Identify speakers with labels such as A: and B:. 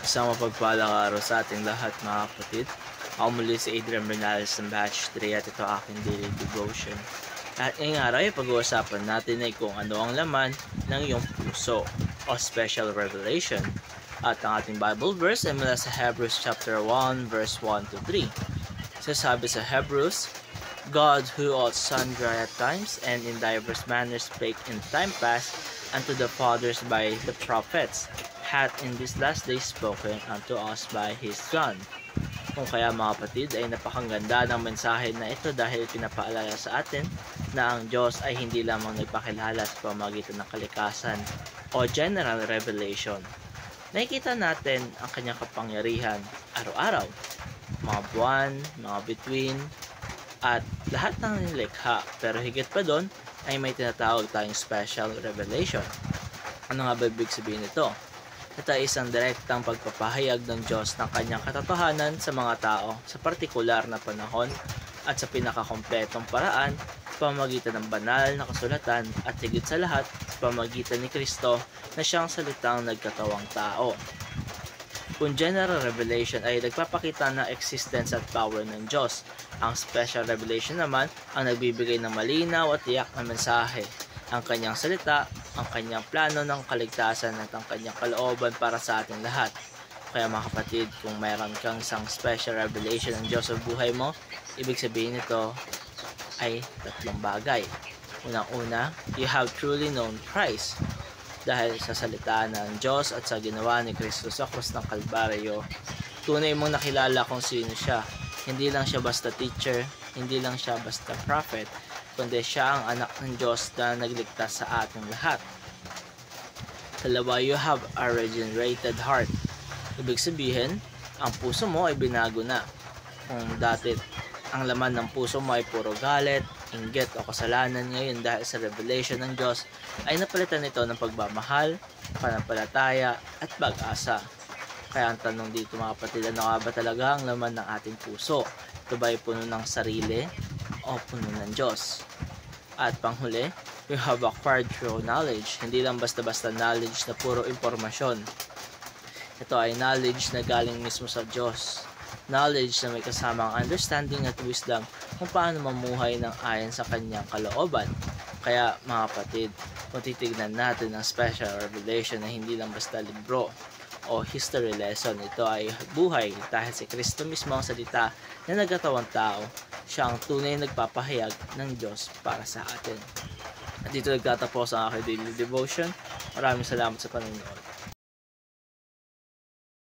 A: Isang mapagpalang araw sa ating lahat mga kapatid. Ako muli si Adrian Bernales ng Batch 3 at ito aking daily devotion. At ngayong araw ay pag-uusapan natin ay kung ano ang laman ng iyong puso o special revelation. At ang ating Bible verse ay mula sa Hebrews chapter 1 verse 1 to 3. Sasabi sa Hebrews, God who at sundry at times and in diverse manners spake in time past unto the fathers by the prophets, hath in this last day spoken unto us by His Son. Kung kaya mga kapatid ay napakaganda ng mensahe na ito dahil pinapaalala sa atin na ang Diyos ay hindi lamang nagpakilala sa pamamagitan ng kalikasan o general revelation. Nakikita natin ang kanyang kapangyarihan araw-araw, mga buwan, mga bituin, at lahat ng nilikha. Pero higit pa doon ay may tinatawag tayong special revelation. Ano nga ba ibig sabihin nito? Ito ay isang direktang pagpapahayag ng Diyos ng kanyang katotohanan sa mga tao sa partikular na panahon at sa pinakakompletong paraan sa pamamagitan ng banal na kasulatan at higit sa lahat sa pamamagitan ni Kristo na siyang salitang nagkatawang tao. Kung general revelation ay nagpapakita ng existence at power ng Diyos, ang special revelation naman ang nagbibigay ng malinaw at tiyak na mensahe, ang kanyang salita, ang kanyang plano ng kaligtasan at ang kanyang kalooban para sa ating lahat. Kaya mga kapatid, kung mayroon kang isang special revelation ng Diyos sa buhay mo, ibig sabihin nito ay tatlong bagay. Unang-una, you have truly known Christ. Dahil sa salita ng Diyos at sa ginawa ni Kristo sa krus ng Kalbaryo, tunay mong nakilala kung sino siya. Hindi lang siya basta teacher, hindi lang siya basta prophet, kundi siya ang anak ng Diyos na nagligtas sa ating lahat. Dalawa, you have a regenerated heart. Ibig sabihin, ang puso mo ay binago na. Kung dati ang laman ng puso mo ay puro galit, inggit o kasalanan, ngayon dahil sa revelation ng Diyos ay napalitan ito ng pagmamahal, panampalataya at pag-asa. Kaya ang tanong dito mga kapatid, ano nga ba talaga ang laman ng ating puso? Ito ba ay puno ng sarili o puno ng Diyos? At panghuli, you have acquired true knowledge. Hindi lang basta-basta knowledge na puro impormasyon. Ito ay knowledge na galing mismo sa Diyos. Knowledge na may kasamang understanding at wisdom kung paano mamuhay ng ayon sa kanyang kalooban. Kaya mga kapatid, kung titignan natin ang special revelation na hindi lang basta libro o history lesson, ito ay buhay dahil si Kristo mismo ang salita na nagkatawang tao. Siya ang tunay nagpapahayag ng Diyos para sa atin. At dito nagtatapos ang aking daily devotion. Maraming salamat sa panonood.